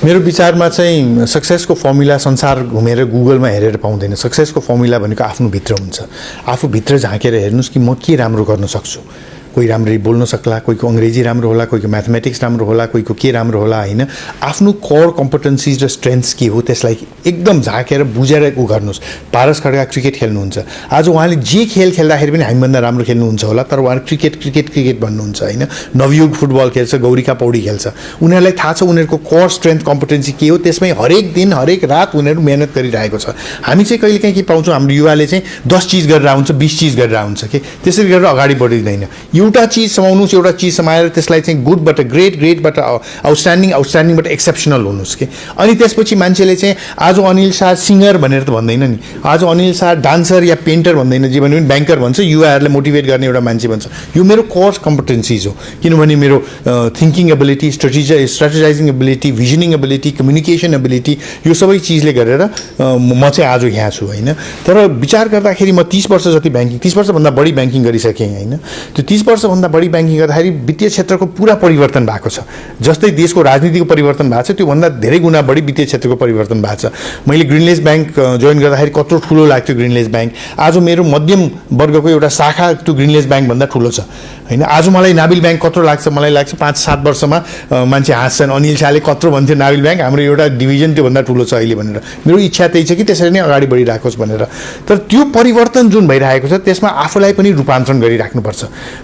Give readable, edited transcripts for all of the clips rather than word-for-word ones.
मेरो विचारमा चाहिँ सक्सेसको फर्मुला संसार घुमेर गुगलमा हेरेर पाउँदैन। सक्सेसको फर्मुला भनेको आफ्नो भित्र हुन्छ। आफू भित्र झाँकेर हेर्नुस् कि म के राम्रो गर्न सक्छु। कोही राम्ररी बोल्न सक्ला, कोहीको अङ्ग्रेजी राम्रो होला, कोहीको म्याथमेटिक्स राम्रो होला, कोहीको के राम्रो होला हैन। आफ्नो कोर कम्पिटेन्सिज र स्ट्रेन्थ्स के हो त्यसलाई एकदम झाँकेर बुझेर उ गर्नुस्। पारस खड्का क्रिकेट खेल्नुहुन्छ। आज उहाँले जे खेल खेल्दाखेरि पनि हामीभन्दा राम्रो खेल्नुहुन्छ होला, तर उहाँ क्रिकेट भन्नुहुन्छ हैन। नवयुग फुटबल खेल्छ, गौरीका पौडी खेल्छ। उनीहरूलाई थाहा छ उनीहरूको कोर स्ट्रेन्थ कम्पिटेन्सी के हो। त्यसमै हरेक दिन हरेक रात उनीहरू मेहनत गरिरहेको छ। हामी चाहिँ कहिलेकाहीँ के पाउँछौँ, हाम्रो युवाले चाहिँ 10 चिज गरेर आउँछ, 20 चिज गरेर आउँछ कि त्यसरी गरेर अगाडि बढिँदैन। एउटा चिज समाउनुस्, एउटा चिज समाएर त्यसलाई चाहिँ गुडबाट ग्रेटबाट आउटस्ट्यान्डिङबाट एक्सेप्सनल हुनुहोस् कि। अनि त्यसपछि मान्छेले चाहिँ आज अनिल शाह सिङ्गर भनेर त भन्दैन नि, आज अनिल शाह डान्सर या पेन्टर भन्दैन, जे भने पनि ब्याङ्कर भन्छ, युवाहरूलाई मोटिभेट गर्ने एउटा मान्छे भन्छ। यो मेरो कोर कम्पिटेन्सिज हो, किनभने मेरो thinking ability, strategizing ability, visioning ability, communication ability, यो सबै चिजले गरेर म चाहिँ आज यहाँ छु होइन। तर विचार गर्दाखेरि म 30 वर्ष जति ब्याङ्किङ, 30 वर्षभन्दा बढी ब्याङ्किङ गरिसकेँ होइन। त्यो 30 वर्षभन्दा बढी ब्याङ्किङ गर्दाखेरि वित्तीय क्षेत्रको पुरा परिवर्तन भएको छ। जस्तै देशको राजनीतिको परिवर्तन भएको छ, त्योभन्दा धेरै गुणा बढी वित्तीय क्षेत्रको परिवर्तन भएको छ। मैले ग्रिनलेस ब्याङ्क जोइन गर्दाखेरि कत्रो ठुलो लाग्थ्यो ग्रिनलेस ब्याङ्क, आज मेरो मध्यम वर्गको एउटा शाखा त्यो ग्रिनलेस ब्याङ्कभन्दा ठुलो छ होइन। आज मलाई नाबिल ब्याङ्क कत्रो लाग्छ, मलाई लाग्छ 5-7 वर्षमा मान्छे हाँस्छन्, अनिल शाहले कत्रो भन्थ्यो नाबिल ब्याङ्क, हाम्रो एउटा डिभिजन त्योभन्दा ठुलो छ अहिले भनेर। मेरो इच्छा त्यही छ कि त्यसरी नै अगाडि बढिरहेकोस् भनेर। तर त्यो परिवर्तन जुन भइरहेको छ त्यसमा आफूलाई पनि रूपान्तरण गरिराख्नुपर्छ।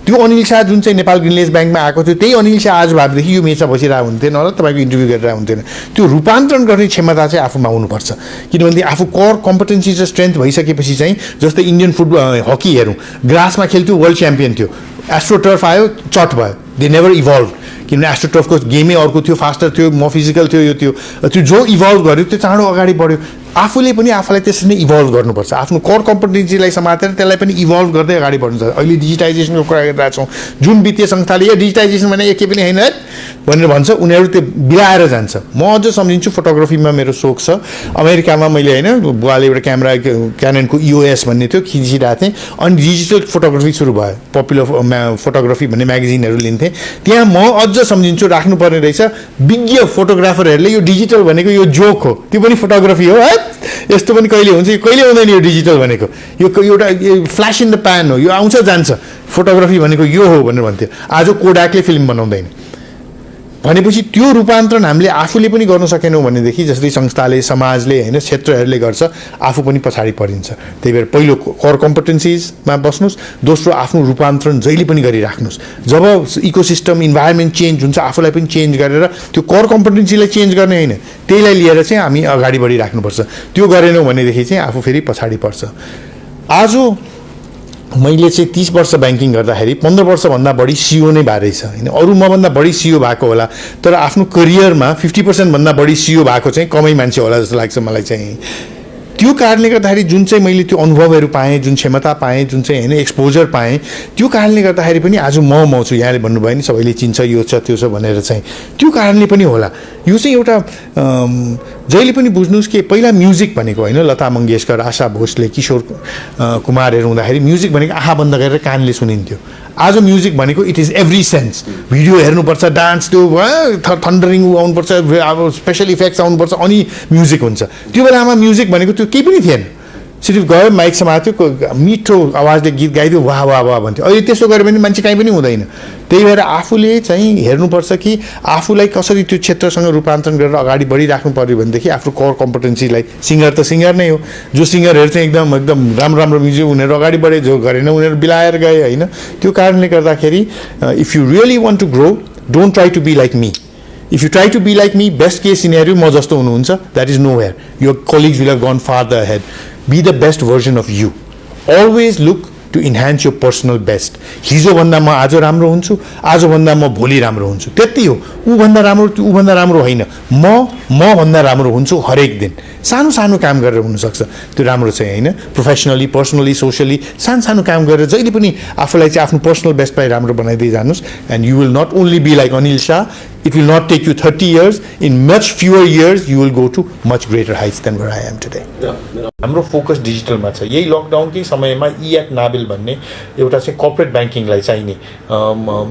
त्यो अनिल शाह जुन चाहिँ नेपाल ग्रिनलेस ब्याङ्कमा आएको थियो, त्यही अनिल शाह आज भएदेखि यो मेचा बसिरहेको हुन्थेन होला, तपाईँको इन्टरभ्यू गरिरहेको हुन्थेन। त्यो रूपान्तरण गर्ने क्षमता चाहिँ आफूमा हुनुपर्छ, किनभने आफू कोर कम्पिटेन्सी र स्ट्रेन्थ भइसकेपछि चाहिँ जस्तै इन्डियन फुटबल हकी हेरौँ, ग्रासमा खेल्थ्यो, वर्ल्ड च्याम्पियन थियो। एस्ट्रोटर्फ आयो, चट भयो, दे नेभर इभल्भ, किनभने एस्ट्रोटर्फको गेमै अर्को थियो, फास्टर थियो, म फिजिकल थियो, यो त्यो जो इभल्भ गर्यो त्यो चाँडो अगाडि बढ्यो। आफूले पनि आफूलाई त्यसरी नै इभल्भ गर्नुपर्छ, आफ्नो कोर कम्पिटेन्सीलाई समातेर त्यसलाई पनि इभल्भ गर्दै अगाडि बढ्नु छ। अहिले डिजिटाइजेसनको कुरा गरिरहेछौँ, जुन वित्तीय संस्थाले यो डिजिटाइजेसन भने के पनि होइन भनेर भन्छ, उनीहरू त्यो बिलाएर जान्छ। म अझ सम्झिन्छु, फोटोग्राफीमा मेरो सोख छ। अमेरिकामा मैले होइन बुवाले एउटा क्यामेरा क्याननको EOS भन्ने थियो, खिचिरहेको थिएँ, अनि डिजिटल फोटोग्राफी सुरु भयो। पपुलर फोटोग्राफी भन्ने म्यागजिनहरू लिन्थेँ, त्यहाँ म अझ सम्झिन्छु राख्नुपर्ने रहेछ। विज्ञ फोटोग्राफरहरूले यो डिजिटल भनेको यो जोक हो, त्यो पनि फोटोग्राफी हो है, यस्तो पनि कहिले हुन्छ, कहिले हुँदैन यो डिजिटल भनेको, यो एउटा फ्ल्यास इन द प्यान हो, यो आउँछ जान्छ, फोटोग्राफी भनेको यो हो भनेर भन्थ्यो। आज कोडाकले फिल्म बनाउँदैन भनेपछि त्यो रूपान्तरण हामीले आफूले पनि गर्न सकेनौँ भनेदेखि, जस्तै संस्थाले, समाजले होइन, क्षेत्रहरूले गर्छ, आफू पनि पछाडि परिन्छ। त्यही भएर पहिलो कोर कम्पिटेन्सिजमा बस्नुहोस्, दोस्रो आफ्नो रूपान्तरण जहिले पनि गरिराख्नुहोस्। जब इकोसिस्टम इन्भाइरोमेन्ट चेन्ज हुन्छ, आफूलाई पनि चेन्ज गरेर त्यो कोर कम्पिटेन्सीलाई चेन्ज गर्ने होइन, त्यहीलाई लिएर चाहिँ हामी अगाडि बढिराख्नुपर्छ। त्यो गरेनौँ भनेदेखि चाहिँ आफू फेरि पछाडि पर्छ। आज मैले चाहिँ 30 वर्ष ब्याङ्किङ गर्दाखेरि 15 वर्षभन्दा बढी CEO नै भए रहेछ होइन। अरू मभन्दा बढी CEO भएको होला, तर आफ्नो करियरमा 50% भन्दा बढी CEO भएको चाहिँ कमै मान्छे होला जस्तो लाग्छ मलाई चाहिँ। त्यो कारणले गर्दाखेरि जुन चाहिँ मैले त्यो अनुभवहरू पाएँ, जुन क्षमता पाएँ, जुन चाहिँ होइन एक्सपोजर पाएँ, त्यो कारणले गर्दाखेरि पनि आज म छु। यहाँले भन्नुभयो नि सबैले चिन्छ, यो छ त्यो छ भनेर चाहिँ, त्यो कारणले पनि होला। यो चाहिँ एउटा जहिले पनि बुझ्नुहोस् कि पहिला म्युजिक भनेको होइन, लता मङ्गेशकर, आशा भोसले, किशोर कुमारहरू हुँदाखेरि म्युजिक भनेको आँखा बन्द गरेर कानले सुनिन्थ्यो। आज म्युजिक भनेको it is every sense. Video हेर्नुपर्छ, डान्स, त्यो थन्डरिङ आउनुपर्छ, अब स्पेसल इफेक्ट्स आउनुपर्छ, अनि म्युजिक हुन्छ। त्यो बेलामा म्युजिक भनेको त्यो केही पनि थिएन, सिर्फ गयो माइक समात्यो, मिठो आवाजले गीत गाइदियो, वाह वाह वाह भन्थ्यो। अहिले त्यसो गऱ्यो भने मान्छे कहीँ पनि हुँदैन। त्यही भएर आफूले चाहिँ हेर्नुपर्छ कि आफूलाई कसरी त्यो क्षेत्रसँग रूपान्तरण गरेर अगाडि बढिराख्नु पऱ्यो भनेदेखि आफ्नो कोर कम्पिटेन्सीलाई, सिङ्गर त सिङ्गर नै हो, जो सिङ्गरहरू चाहिँ एकदम राम्रो म्युजिक उनीहरू अगाडि बढे, जो गरेन उनीहरू बिलाएर गए होइन। त्यो कारणले गर्दाखेरि if you really want to grow, don't try to be like me. If you try to be like me, best case scenario म जस्तो हुनुहुन्छ, that is nowhere. Your colleagues will have gone farther ahead. Be the best version of you. Always look to enhance your personal best. हिजोभन्दा म आज राम्रो हुन्छु, आजभन्दा म भोलि राम्रो हुन्छु, त्यति हो। ऊभन्दा राम्रो होइन, म भन्दा राम्रो हुन्छु हरेक दिन। सानो सानो काम गरेर हुनसक्छ, त्यो राम्रो चाहिँ होइन। प्रोफेसनली, पर्सनली, सोसियली सानो काम गरेर जहिले पनि आफूलाई चाहिँ आफ्नो पर्सनल बेस्ट पाइ राम्रो बनाइदिइ जानुहोस्। And you will not only be like Anil Shah, It will not take you 30 years. In much fewer years, you will go to much greater heights than where I am today. हाम्रो focus डिजिटलमा छ। यही लकडाउनकै समयमा at Nabil भन्ने एउटा चाहिँ corporate ब्याङ्किङलाई चाहिने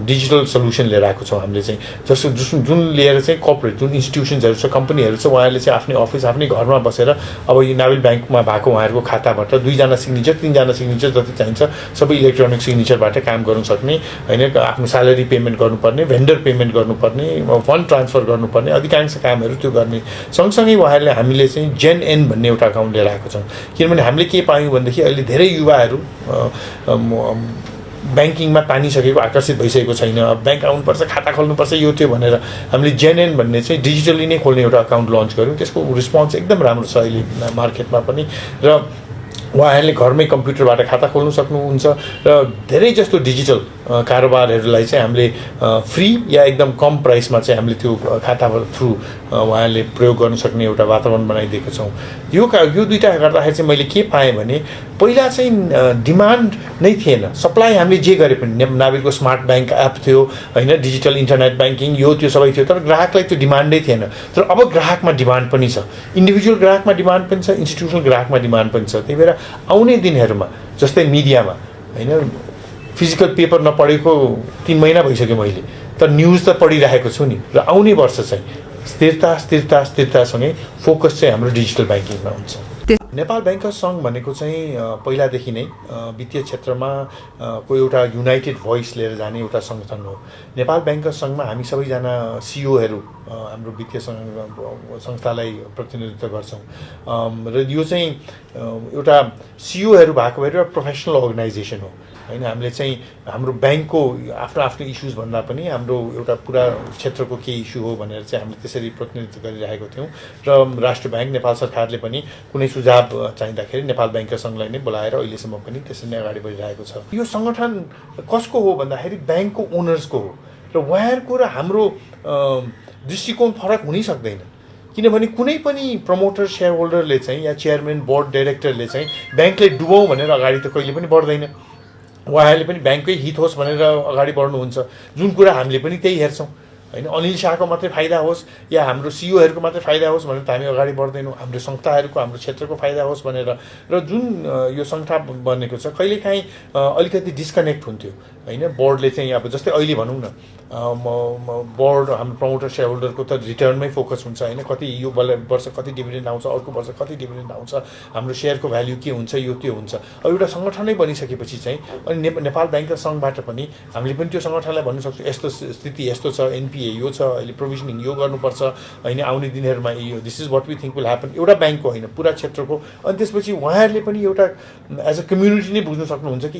digital solution लिएर आएको छौँ हामीले चाहिँ। जस्तो जुन लिएर चाहिँ कर्पोरेट जुन इन्स्टिट्युसन्सहरू छ, कम्पनीहरू छ, उहाँहरूले चाहिँ आफ्नै अफिस आफ्नै घरमा बसेर अब यो नाबिल ब्याङ्कमा भएको उहाँहरूको खाताबाट 2 जना सिग्नेचर 3 जना सिग्नेचर जति चाहिन्छ सबै इलेक्ट्रोनिक सिग्नेचरबाट काम गर्न सक्ने हैन। आफ्नो स्यालेरी पेमेन्ट गर्नुपर्ने, भेन्डर पेमेन्ट गर्नुपर्ने, फन्ड ट्रान्सफर गर्नुपर्ने अधिकांश कामहरू त्यो गर्ने। सँगसँगै उहाँहरूले हामीले चाहिँ जेन एन भन्ने एउटा अकाउन्ट लिएर आएको छौँ। किनभने हामीले के पायौँ भनेदेखि अहिले धेरै युवाहरू ब्याङ्किङमा तानिसकेको आकर्षित भइसकेको छैन। ब्याङ्क आउनुपर्छ, खाता खोल्नुपर्छ, यो त्यो भनेर हामीले जेनएन भन्ने चाहिँ डिजिटली नै खोल्ने एउटा अकाउन्ट लन्च गऱ्यौँ। त्यसको रिस्पोन्स एकदम राम्रो छ अहिले मार्केटमा पनि। र उहाँहरूले घरमै कम्प्युटरबाट खाता खोल्नु सक्नुहुन्छ र धेरै जस्तो डिजिटल कारोबारहरूलाई चाहिँ हामीले फ्री या एकदम कम प्राइसमा चाहिँ हामीले त्यो खाता थ्रु उहाँहरूले प्रयोग गर्न सक्ने एउटा वातावरण बनाइदिएको छौँ। यो दुईटा गर्दाखेरि चाहिँ मैले के पाएँ भने पहिला चाहिँ डिमान्ड नै थिएन, सप्लाई हामीले जे गरे पनि नाबिलको स्मार्ट ब्याङ्क एप थियो हैन, डिजिटल इन्टरनेट ब्याङ्किङ यो त्यो सबै थियो, तर ग्राहकलाई त्यो डिमान्डै थिएन। तर अब ग्राहकमा डिमान्ड पनि छ, इन्डिभिजुअल ग्राहकमा डिमान्ड पनि छ, इन्स्टिट्युसनल ग्राहकमा डिमान्ड पनि छ। त्यही भएर आउने दिनहरूमा जस्तै मिडियामा हैन, फिजिकल पेपर नपढेको 3 महिना भइसक्यो मैले, तर न्युज त पढिरहेको छु नि। र आउने वर्ष चाहिँ स्थिरतासँगै फोकस चाहिँ हाम्रो डिजिटल ब्याङ्किङमा हुन्छ। नेपाल ब्याङ्कर्स सङ्घ भनेको चाहिँ पहिलादेखि नै वित्तीय क्षेत्रमा को एउटा युनाइटेड भोइस लिएर जाने एउटा सङ्गठन हो। नेपाल ब्याङ्कर्स सङ्घमा हामी सबैजना सिओहरू हाम्रो वित्तीय संस्थालाई प्रतिनिधित्व गर्छौँ। र यो चाहिँ एउटा सिओहरू भएको भएर एउटा प्रोफेसनल अर्गनाइजेसन हो हैन। हामीले चाहिँ हाम्रो ब्याङ्कको आफ्नो इस्युज भन्दा पनि हाम्रो एउटा पुरा क्षेत्रको के इस्यु हो भनेर चाहिँ हामीले त्यसरी प्रतिनिधित्व गरिरहेको थियौँ। र राष्ट्र ब्याङ्क नेपाल सरकारले पनि कुनै सुझाव चाहिँदाखेरि नेपाल ब्याङ्कर्स सङ्घलाई नै बोलाएर अहिलेसम्म पनि त्यसरी नै अगाडि बढिरहेको छ। यो सङ्गठन कसको हो भन्दाखेरि ब्याङ्कको ओनर्सको हो। र उहाँहरूको र हाम्रो दृष्टिकोण फरक हुनै सक्दैन, किनभने कुनै पनि प्रमोटर सेयर होल्डरले चाहिँ या चेयरम्यान बोर्ड डाइरेक्टरले चाहिँ ब्याङ्कले डुबाउँ भनेर अगाडि त कहिले पनि बढ्दैन। उहाँहरूले पनि ब्याङ्ककै हित होस् भनेर अगाडि बढ्नुहुन्छ, जुन कुरा हामीले पनि त्यही हेर्छौँ हैन। अनिल शाहको मात्रै फाइदा होस् या हाम्रो सिओहरूको मात्रै फाइदा होस् भनेर त हामी अगाडि बढ्दैनौँ, हाम्रो संस्थाहरूको हाम्रो क्षेत्रको फाइदा होस् भनेर। र जुन यो संस्था बनेको छ कहिलेकाहीँ अलिकति डिस्कनेक्ट हुन्थ्यो हैन। बोर्डले चाहिँ अब जस्तै अहिले भनौँ न बोर्ड हाम्रो प्रमोटर सेयर होल्डरको त रिटर्नमै फोकस हुन्छ हैन, कति यो वर्ष कति डिभिडेन्ड आउँछ, अर्को वर्ष कति डिभिडेन्ड आउँछ, हाम्रो सेयरको भ्याल्यु के हुन्छ, यो त्यो हुन्छ। अब एउटा सङ्गठनै बनिसकेपछि चाहिँ अनि नेपाल ब्याङ्कर्स सङ्घबाट पनि हामीले पनि त्यो सङ्गठनलाई भन्न सक्छौँ यस्तो स्थिति यस्तो छ, एनपिए यो छ, अहिले प्रोभिजनिङ यो गर्नुपर्छ हैन, आउने दिनहरूमा यो this is what we think will happen. एउटा ब्याङ्कको होइन, पुरा क्षेत्रको। अनि त्यसपछि उहाँहरूले पनि एउटा एज अ कम्युनिटी नै बुझ्न सक्नुहुन्छ कि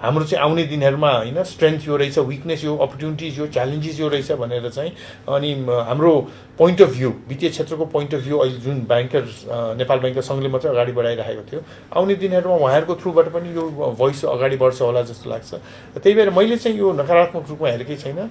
हाम्रो चाहिँ आउने दिनहरूमा हैन स्ट्रेन्थ यो रहेछ, विकनेस यो, अपर्च्युनिटिज यो, च्यालेन्जेस यो रहेछ भनेर चाहिँ। अनि हाम्रो पोइन्ट अफ भ्यू, वित्तीय क्षेत्रको पोइन्ट अफ भ्यू अहिले जुन ब्याङ्कर्स नेपाल ब्याङ्कर्स सङ्घले मात्रै अगाडि बढाइरहेको थियो, आउने दिनहरूमा उहाँहरूको थ्रुबाट पनि यो भोइस अगाडि बढ्छ होला जस्तो लाग्छ। त्यही भएर मैले चाहिँ यो नकारात्मक रूपमा हेरेकै छैन।